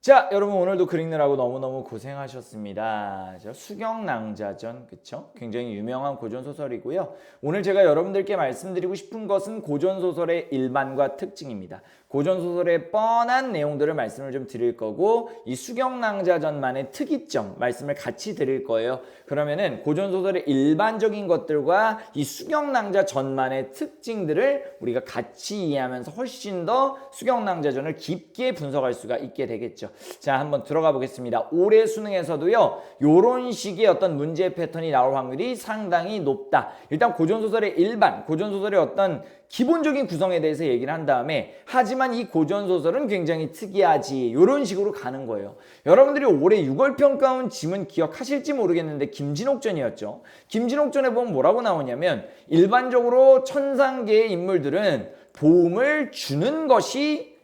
자, 여러분 오늘도 글 읽느라고 너무너무 고생하셨습니다. 수경낭자전, 그쵸? 굉장히 유명한 고전소설이고요. 오늘 제가 여러분들께 말씀드리고 싶은 것은 고전소설의 일반과 특징입니다. 고전소설의 뻔한 내용들을 말씀을 좀 드릴 거고, 이 수경낭자전만의 특이점 말씀을 같이 드릴 거예요. 그러면은 고전소설의 일반적인 것들과 이 수경낭자전만의 특징들을 우리가 같이 이해하면서 훨씬 더 수경낭자전을 깊게 분석할 수가 있게 되겠죠. 자, 한번 들어가 보겠습니다. 올해 수능에서도요, 요런 식의 어떤 문제 패턴이 나올 확률이 상당히 높다. 일단 고전소설의 일반, 고전소설의 어떤 기본적인 구성에 대해서 얘기를 한 다음에, 하지만 이 고전소설은 굉장히 특이하지, 이런 식으로 가는 거예요. 여러분들이 올해 6월 평가원 지문 기억하실지 모르겠는데 김진옥전이었죠. 김진옥전에 보면 뭐라고 나오냐면, 일반적으로 천상계의 인물들은 도움을 주는 것이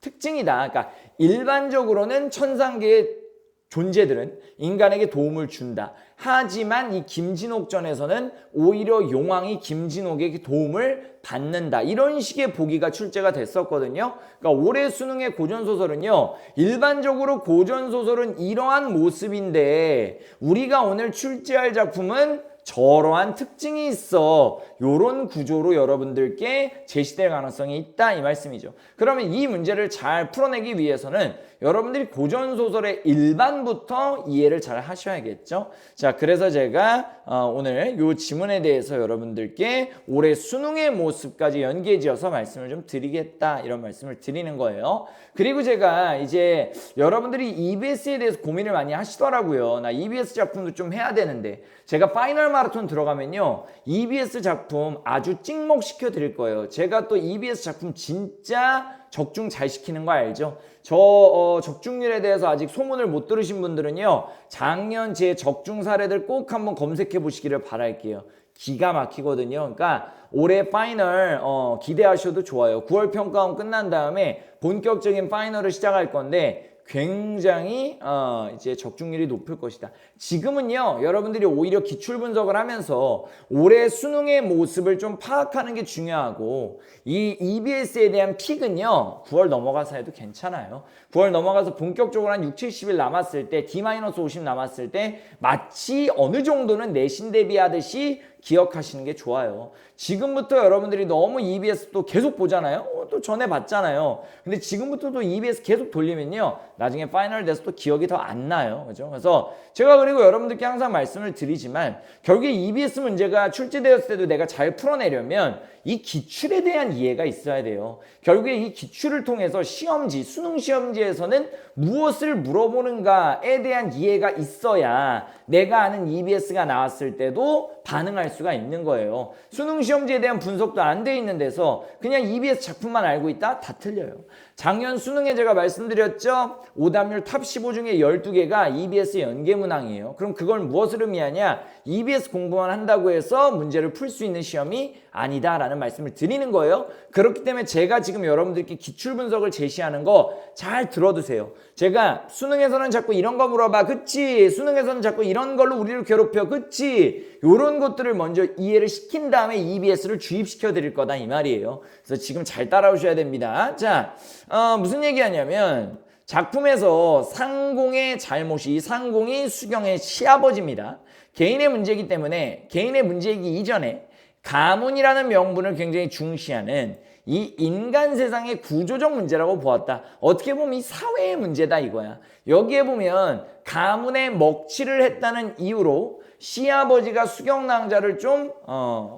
특징이다. 그러니까 일반적으로는 천상계의 존재들은 인간에게 도움을 준다. 하지만 이 김진옥전에서는 오히려 용왕이 김진옥에게 도움을 받는다. 이런 식의 보기가 출제가 됐었거든요. 그러니까 올해 수능의 고전소설은요, 일반적으로 고전소설은 이러한 모습인데 우리가 오늘 출제할 작품은 저러한 특징이 있어. 요런 구조로 여러분들께 제시될 가능성이 있다, 이 말씀이죠. 그러면 이 문제를 잘 풀어내기 위해서는 여러분들이 고전소설의 일반부터 이해를 잘 하셔야겠죠. 자, 그래서 제가 오늘 요 지문에 대해서 여러분들께 올해 수능의 모습까지 연계지어서 말씀을 좀 드리겠다, 이런 말씀을 드리는 거예요. 그리고 제가 이제 여러분들이 EBS에 대해서 고민을 많이 하시더라고요. 나 EBS 작품도 좀 해야 되는데, 제가 파이널 마라톤 들어가면요, EBS 작품 아주 찍먹시켜 드릴 거예요. 제가 또 EBS 작품 진짜 적중 잘 시키는 거 알죠? 저 적중률에 대해서 아직 소문을 못 들으신 분들은요, 작년 제 적중 사례들 꼭 한번 검색해 보시기를 바랄게요. 기가 막히거든요. 그러니까 올해 파이널 기대하셔도 좋아요. 9월 평가원 끝난 다음에 본격적인 파이널을 시작할 건데 굉장히 이제 적중률이 높을 것이다. 지금은요, 여러분들이 오히려 기출 분석을 하면서 올해 수능의 모습을 좀 파악하는 게 중요하고, 이 EBS에 대한 픽은요 9월 넘어가서 해도 괜찮아요. 9월 넘어가서 본격적으로 한 6, 70일 남았을 때, D-50 남았을 때 마치 어느 정도는 내신 대비하듯이 기억하시는 게 좋아요. 지금부터 여러분들이 너무 EBS 또 계속 보잖아요. 또 전에 봤잖아요. 근데 지금부터 또 EBS 계속 돌리면요, 나중에 파이널 돼서 또 기억이 더 안 나요. 그죠? 그래서 제가 그리고 여러분들께 항상 말씀을 드리지만, 결국에 EBS 문제가 출제되었을 때도 내가 잘 풀어내려면 이 기출에 대한 이해가 있어야 돼요. 결국에 이 기출을 통해서 시험지, 수능 시험지에서는 무엇을 물어보는가에 대한 이해가 있어야 내가 아는 EBS가 나왔을 때도 반응할 수가 있는 거예요. 수능 시험지에 대한 분석도 안 돼 있는 데서 그냥 EBS 작품만 알고 있다? 다 틀려요. 작년 수능에 제가 말씀드렸죠? 오답률 탑 15 중에 12개가 EBS 연계문항이에요. 그럼 그걸 무엇을 의미하냐? EBS 공부만 한다고 해서 문제를 풀 수 있는 시험이 아니다라는 말씀을 드리는 거예요. 그렇기 때문에 제가 지금 여러분들께 기출 분석을 제시하는 거 잘 들어두세요. 제가 수능에서는 자꾸 이런 거 물어봐, 그치? 수능에서는 자꾸 이런 걸로 우리를 괴롭혀, 그치? 요런 것들을 먼저 이해를 시킨 다음에 EBS를 주입시켜 드릴 거다, 이 말이에요. 그래서 지금 잘 따라오셔야 됩니다. 자, 무슨 얘기하냐면, 작품에서 상공의 잘못이, 상공이 수경의 시아버지입니다. 개인의 문제이기 때문에, 개인의 문제이기 이전에 가문이라는 명분을 굉장히 중시하는 이 인간 세상의 구조적 문제라고 보았다. 어떻게 보면 이 사회의 문제다, 이거야. 여기에 보면 가문의 먹칠을 했다는 이유로 시아버지가 수경낭자를 좀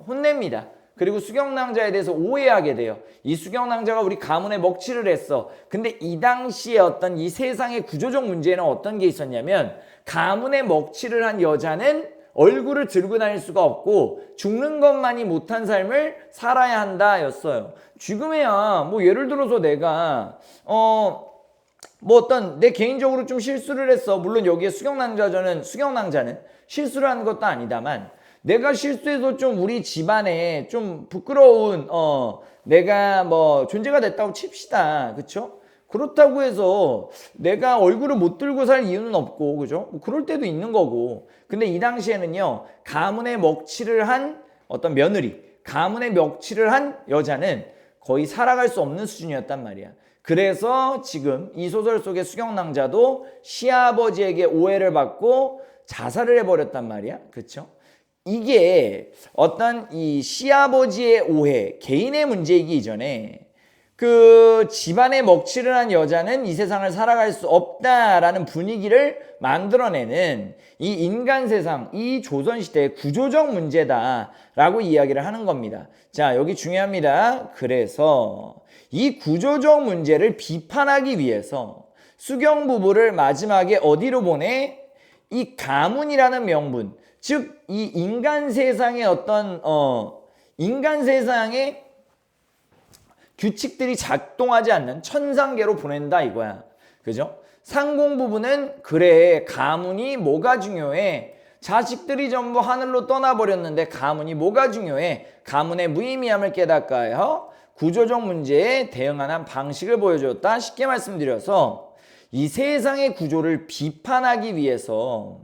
혼냅니다. 그리고 수경낭자에 대해서 오해하게 돼요. 이 수경낭자가 우리 가문에 먹칠을 했어. 근데 이 당시에 어떤 이 세상의 구조적 문제는 어떤 게 있었냐면, 가문에 먹칠을 한 여자는 얼굴을 들고 다닐 수가 없고 죽는 것만이 못한 삶을 살아야 한다 였어요. 지금에야 뭐 예를 들어서 내가 뭐 어떤 내 개인적으로 좀 실수를 했어. 물론 여기에 수경낭자는 실수를 한 것도 아니다만, 내가 실수해서 좀 우리 집안에 좀 부끄러운 내가 뭐 존재가 됐다고 칩시다. 그쵸? 그렇다고 해서 내가 얼굴을 못 들고 살 이유는 없고, 그죠? 뭐 그럴 때도 있는 거고. 근데 이 당시에는요, 가문의 먹칠을 한 어떤 며느리, 가문의 먹칠을 한 여자는 거의 살아갈 수 없는 수준이었단 말이야. 그래서 지금 이 소설 속의 수경낭자도 시아버지에게 오해를 받고 자살을 해버렸단 말이야. 그렇죠? 이게 어떤 이 시아버지의 오해, 개인의 문제이기 이전에 그 집안에 먹칠을 한 여자는 이 세상을 살아갈 수 없다라는 분위기를 만들어내는 이 인간 세상, 이 조선시대의 구조적 문제다라고 이야기를 하는 겁니다. 자, 여기 중요합니다. 그래서 이 구조적 문제를 비판하기 위해서 수경 부부를 마지막에 어디로 보내? 이 가문이라는 명분, 즉 이 인간 세상의 어떤 인간 세상의 규칙들이 작동하지 않는 천상계로 보낸다 이거야. 그죠? 상공 부부는 그래, 가문이 뭐가 중요해? 자식들이 전부 하늘로 떠나버렸는데 가문이 뭐가 중요해? 가문의 무의미함을 깨닫가요 구조적 문제에 대응하는 방식을 보여줬다. 쉽게 말씀드려서 이 세상의 구조를 비판하기 위해서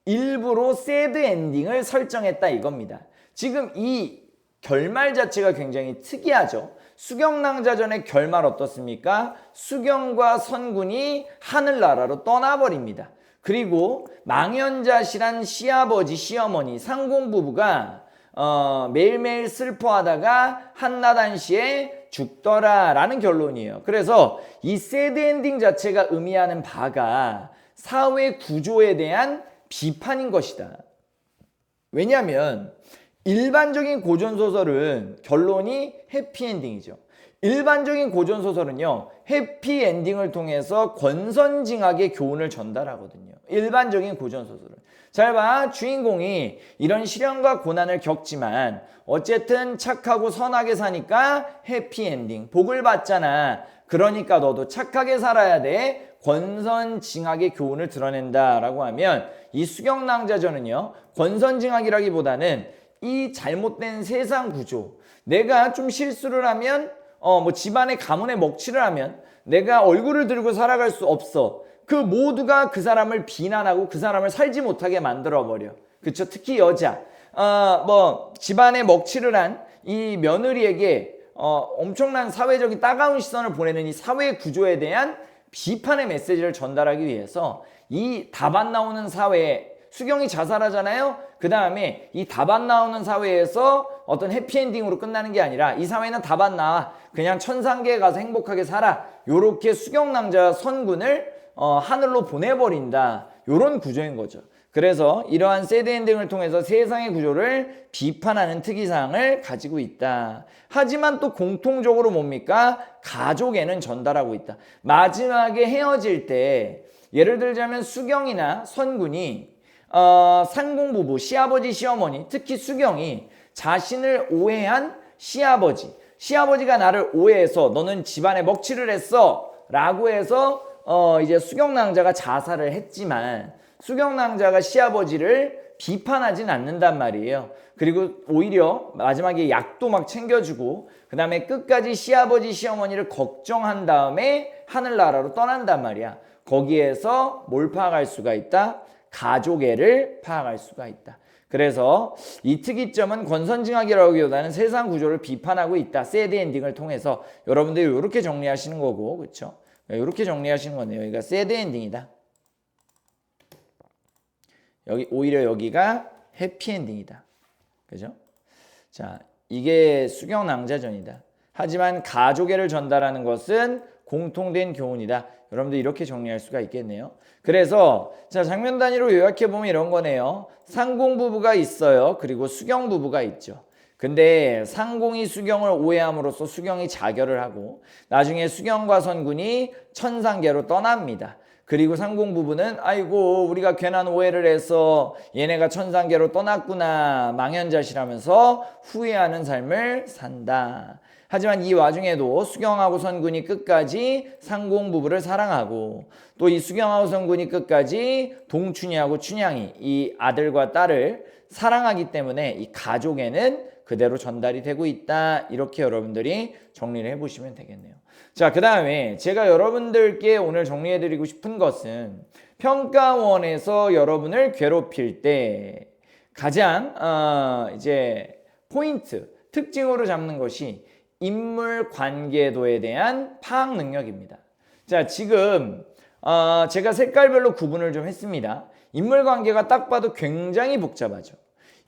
일부러 새드 엔딩을 설정했다 이겁니다. 지금 이 결말 자체가 굉장히 특이하죠. 수경낭자전의 결말 어떻습니까? 수경과 선군이 하늘나라로 떠나버립니다. 그리고 망연자실한 시아버지, 시어머니, 상공부부가 매일매일 슬퍼하다가 한낮한시에 죽더라라는 결론이에요. 그래서 이 새드 엔딩 자체가 의미하는 바가 사회 구조에 대한 비판인 것이다. 왜냐하면 일반적인 고전소설은 결론이 해피엔딩이죠. 일반적인 고전소설은요, 해피엔딩을 통해서 권선징악의 교훈을 전달하거든요. 일반적인 고전소설은. 잘 봐, 주인공이 이런 시련과 고난을 겪지만 어쨌든 착하고 선하게 사니까 해피엔딩, 복을 받잖아. 그러니까 너도 착하게 살아야 돼. 권선징악의 교훈을 드러낸다라고 하면 이 수경낭자전은요, 권선징악이라기보다는 이 잘못된 세상 구조, 내가 좀 실수를 하면 뭐 집안의 가문에 먹칠을 하면 내가 얼굴을 들고 살아갈 수 없어. 그 모두가 그 사람을 비난하고 그 사람을 살지 못하게 만들어버려. 그쵸? 특히 여자. 뭐 집안에 먹칠을 한 이 며느리에게 엄청난 사회적인 따가운 시선을 보내는 이 사회 구조에 대한 비판의 메시지를 전달하기 위해서 이 답 안 나오는 사회에 수경이 자살하잖아요. 그 다음에 이 답 안 나오는 사회에서 어떤 해피엔딩으로 끝나는 게 아니라 이 사회는 답 안 나와. 그냥 천상계에 가서 행복하게 살아. 요렇게 수경낭자 선군을 하늘로 보내버린다. 요런 구조인 거죠. 그래서 이러한 새드 엔딩을 통해서 세상의 구조를 비판하는 특이사항을 가지고 있다. 하지만 또 공통적으로 뭡니까? 가족에는 전달하고 있다. 마지막에 헤어질 때 예를 들자면 수경이나 선군이 상공부부, 시아버지, 시어머니, 특히 수경이 자신을 오해한 시아버지가 나를 오해해서 너는 집안에 먹칠을 했어 라고 해서 이제 수경낭자가 자살을 했지만 수경낭자가 시아버지를 비판하진 않는단 말이에요. 그리고 오히려 마지막에 약도 막 챙겨주고 그 다음에 끝까지 시아버지, 시어머니를 걱정한 다음에 하늘나라로 떠난단 말이야. 거기에서 뭘 파악할 수가 있다? 가족애를 파악할 수가 있다. 그래서 이 특이점은 권선징악이라기보다는 세상 구조를 비판하고 있다. 새드 엔딩을 통해서 여러분들이 이렇게 정리하시는 거고, 그렇죠? 이렇게 정리하시는 거네요. 여기가 새드 엔딩이다. 오히려 여기가 해피엔딩이다. 그죠? 자, 이게 수경낭자전이다. 하지만 가족애를 전달하는 것은 공통된 교훈이다. 여러분들 이렇게 정리할 수가 있겠네요. 그래서 자, 장면 단위로 요약해보면 이런 거네요. 상공부부가 있어요. 그리고 수경부부가 있죠. 근데 상공이 수경을 오해함으로써 수경이 자결을 하고 나중에 수경과 선군이 천상계로 떠납니다. 그리고 상공부부는 아이고 우리가 괜한 오해를 해서 얘네가 천상계로 떠났구나 망연자실하면서 후회하는 삶을 산다. 하지만 이 와중에도 수경하고 선군이 끝까지 상공부부를 사랑하고 또 이 수경하고 선군이 끝까지 동춘이하고 춘향이 이 아들과 딸을 사랑하기 때문에 이 가족에는 그대로 전달이 되고 있다. 이렇게 여러분들이 정리를 해보시면 되겠네요. 자, 그 다음에 제가 여러분들께 오늘 정리해드리고 싶은 것은 평가원에서 여러분을 괴롭힐 때 가장 이제 포인트, 특징으로 잡는 것이 인물 관계도에 대한 파악 능력입니다. 자, 지금 제가 색깔별로 구분을 좀 했습니다. 인물 관계가 딱 봐도 굉장히 복잡하죠.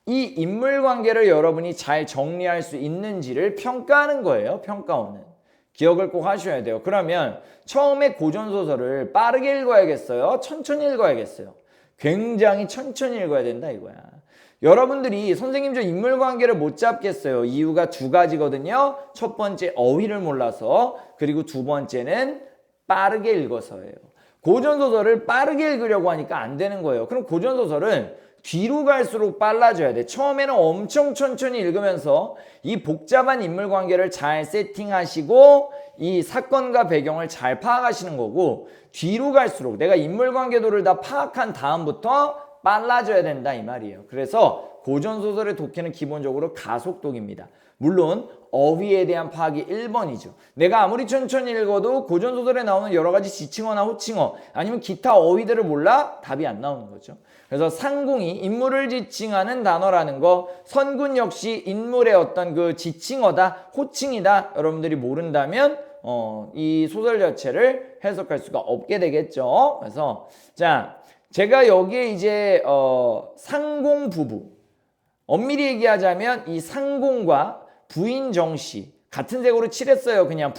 이 인물 관계를 여러분이 잘 정리할 수 있는지를 평가하는 거예요. 평가원은. 기억을 꼭 하셔야 돼요. 그러면 처음에 고전소설을 빠르게 읽어야겠어요? 천천히 읽어야겠어요? 굉장히 천천히 읽어야 된다 이거야. 여러분들이 선생님 저 인물관계를 못 잡겠어요. 이유가 두 가지거든요. 첫 번째 어휘를 몰라서, 그리고 두 번째는 빠르게 읽어서예요. 고전소설을 빠르게 읽으려고 하니까 안 되는 거예요. 그럼 고전소설은 뒤로 갈수록 빨라져야 돼. 처음에는 엄청 천천히 읽으면서 이 복잡한 인물관계를 잘 세팅하시고 이 사건과 배경을 잘 파악하시는 거고, 뒤로 갈수록 내가 인물관계도를 다 파악한 다음부터 빨라져야 된다 이 말이에요. 그래서 고전소설의 독해는 기본적으로 가속독입니다. 물론 어휘에 대한 파악이 1번이죠. 내가 아무리 천천히 읽어도 고전소설에 나오는 여러 가지 지칭어나 호칭어 아니면 기타 어휘들을 몰라 답이 안 나오는 거죠. 그래서 상궁이 인물을 지칭하는 단어라는 거, 선군 역시 인물의 어떤 그 지칭어다, 호칭이다 여러분들이 모른다면 이 소설 자체를 해석할 수가 없게 되겠죠. 그래서 자, 제가 여기에 이제 상공 부부, 엄밀히 얘기하자면 이 상공과 부인 정씨 같은 색으로 칠했어요. 그냥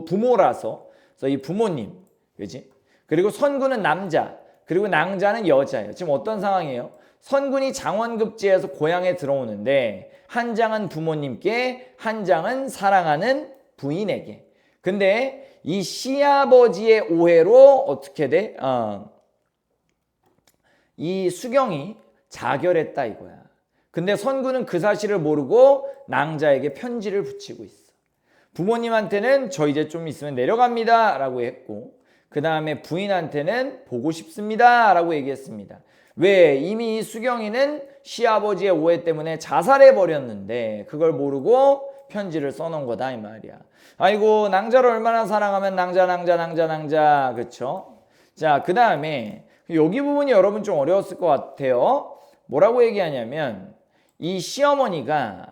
부모라서. 그래서 이 부모님, 그지? 그리고 선군은 남자, 그리고 낭자는 여자예요. 지금 어떤 상황이에요? 선군이 장원급제에서 고향에 들어오는데 한 장은 부모님께, 한 장은 사랑하는 부인에게. 근데 이 시아버지의 오해로 어떻게 돼? 이 수경이 자결했다 이거야. 근데 선군은 그 사실을 모르고 낭자에게 편지를 붙이고 있어. 부모님한테는 저 이제 좀 있으면 내려갑니다 라고 했고, 그 다음에 부인한테는 보고 싶습니다 라고 얘기했습니다. 왜? 이미 이 수경이는 시아버지의 오해 때문에 자살해버렸는데 그걸 모르고 편지를 써놓은 거다 이 말이야. 아이고 낭자를 얼마나 사랑하면 낭자 그쵸? 자, 그 다음에 여기 부분이 여러분 좀 어려웠을 것 같아요. 뭐라고 얘기하냐면 이 시어머니가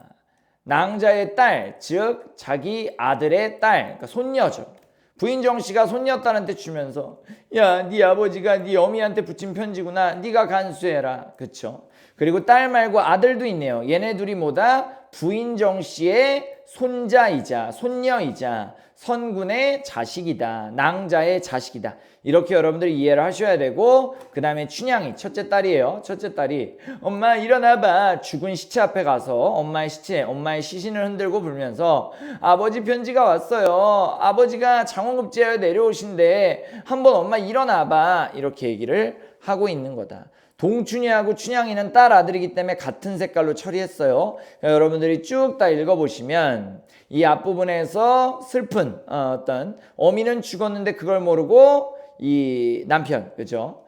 낭자의 딸, 즉 자기 아들의 딸, 그러니까 손녀죠. 부인 정씨가 손녀딸한테 주면서 야, 네 아버지가 네 어미한테 붙인 편지구나. 네가 간수해라. 그쵸? 그리고 딸 말고 아들도 있네요. 얘네 둘이 뭐다? 부인 정씨의 손자이자 손녀이자 선군의 자식이다. 낭자의 자식이다. 이렇게 여러분들이 이해를 하셔야 되고, 그 다음에 춘향이 첫째 딸이에요. 첫째 딸이 엄마 일어나봐. 죽은 시체 앞에 가서 엄마의 시체, 엄마의 시신을 흔들고 불면서 아버지 편지가 왔어요. 아버지가 장원급제하여 내려오신대. 한번 엄마 일어나봐. 이렇게 얘기를 하고 있는 거다. 동춘이하고 춘향이는 딸 아들이기 때문에 같은 색깔로 처리했어요. 그러니까 여러분들이 쭉 다 읽어보시면 이 앞부분에서 슬픈 어떤 어미는 죽었는데 그걸 모르고 이 남편, 그죠?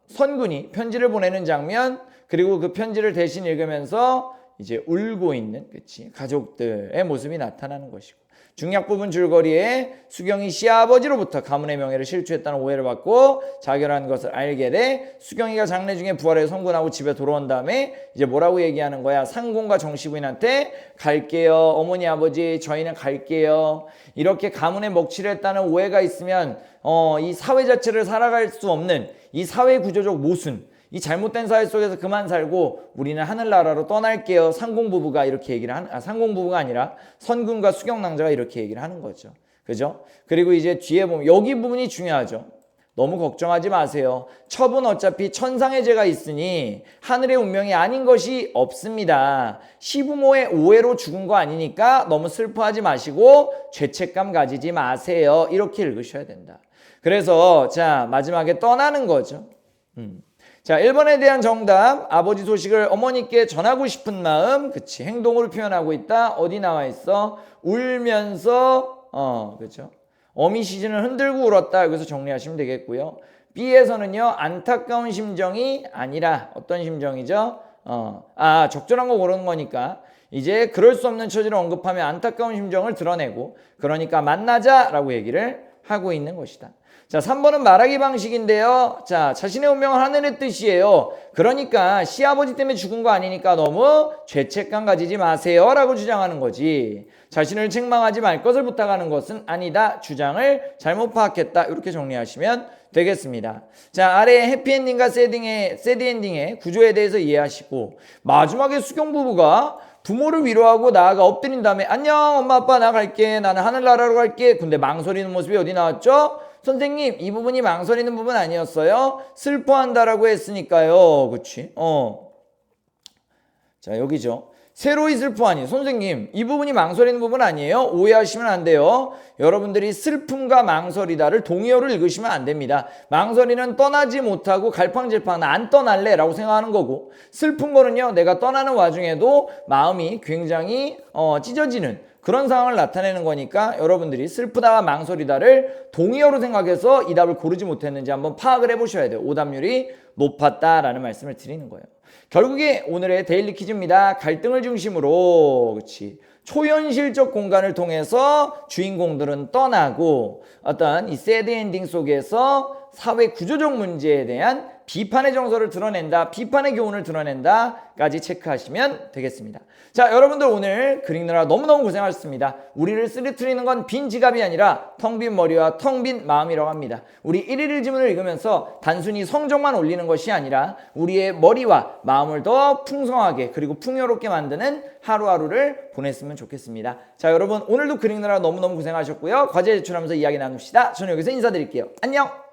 선군이 편지를 보내는 장면, 그리고 그 편지를 대신 읽으면서 이제 울고 있는, 그치? 가족들의 모습이 나타나는 것이고, 중약 부분 줄거리에 수경이 시아버지로부터 가문의 명예를 실추했다는 오해를 받고 자결한 것을 알게 돼 수경이가 장례 중에 부활해 성군하고 집에 돌아온 다음에 이제 뭐라고 얘기하는 거야? 상공과 정씨부인한테 갈게요. 어머니 아버지 저희는 갈게요. 이렇게 가문에 먹칠을 했다는 오해가 있으면 이 사회 자체를 살아갈 수 없는 이 사회 구조적 모순, 이 잘못된 사회 속에서 그만 살고 우리는 하늘나라로 떠날게요. 상공부부가 이렇게 얘기를 상공부부가 아니라 선군과 수경낭자가 이렇게 얘기를 하는 거죠. 그죠? 그리고 이제 뒤에 보면 여기 부분이 중요하죠. 너무 걱정하지 마세요. 첩은 어차피 천상의 죄가 있으니 하늘의 운명이 아닌 것이 없습니다. 시부모의 오해로 죽은 거 아니니까 너무 슬퍼하지 마시고 죄책감 가지지 마세요. 이렇게 읽으셔야 된다. 그래서 자, 마지막에 떠나는 거죠. 자, 1번에 대한 정답, 아버지 소식을 어머니께 전하고 싶은 마음, 그치, 행동으로 표현하고 있다. 어디 나와 있어? 울면서, 그쵸, 어미 시신을 흔들고 울었다. 여기서 정리하시면 되겠고요. B에서는요, 안타까운 심정이 아니라 어떤 심정이죠? 적절한 거 고르는 거니까 이제 그럴 수 없는 처지를 언급하며 안타까운 심정을 드러내고, 그러니까 만나자라고 얘기를 하고 있는 것이다. 자, 3번은 말하기 방식인데요. 자, 자신의 운명은 하늘의 뜻이에요. 그러니까 시아버지 때문에 죽은 거 아니니까 너무 죄책감 가지지 마세요 라고 주장하는 거지. 자신을 책망하지 말 것을 부탁하는 것은 아니다. 주장을 잘못 파악했다. 이렇게 정리하시면 되겠습니다. 자, 아래 해피엔딩과 새드엔딩의 구조에 대해서 이해하시고, 마지막에 수경 부부가 부모를 위로하고 나아가 엎드린 다음에 안녕 엄마 아빠 나 갈게, 나는 하늘나라로 갈게. 근데 망설이는 모습이 어디 나왔죠? 선생님, 이 부분이 망설이는 부분 아니었어요? 슬퍼한다라고 했으니까요. 그치? 자, 여기죠. 새로이 슬퍼하니. 선생님, 이 부분이 망설이는 부분 아니에요? 오해하시면 안 돼요. 여러분들이 슬픔과 망설이다를 동의어를 읽으시면 안 됩니다. 망설이는 떠나지 못하고 갈팡질팡 안 떠날래 라고 생각하는 거고, 슬픈 거는요, 내가 떠나는 와중에도 마음이 굉장히 찢어지는 그런 상황을 나타내는 거니까 여러분들이 슬프다와 망설이다를 동의어로 생각해서 이 답을 고르지 못했는지 한번 파악을 해보셔야 돼요. 오답률이 높았다라는 말씀을 드리는 거예요. 결국에 오늘의 데일리 퀴즈입니다. 갈등을 중심으로, 그치, 초현실적 공간을 통해서 주인공들은 떠나고 어떤 이 새드 엔딩 속에서 사회 구조적 문제에 대한 비판의 정서를 드러낸다, 비판의 교훈을 드러낸다까지 체크하시면 되겠습니다. 자, 여러분들 오늘 그리느라 너무너무 고생하셨습니다. 우리를 쓰러뜨리는 건 빈 지갑이 아니라 텅 빈 머리와 텅 빈 마음이라고 합니다. 우리 1일 1지문을 읽으면서 단순히 성적만 올리는 것이 아니라 우리의 머리와 마음을 더 풍성하게 그리고 풍요롭게 만드는 하루하루를 보냈으면 좋겠습니다. 자, 여러분 오늘도 그리느라 너무너무 고생하셨고요. 과제 제출하면서 이야기 나눕시다. 저는 여기서 인사드릴게요. 안녕!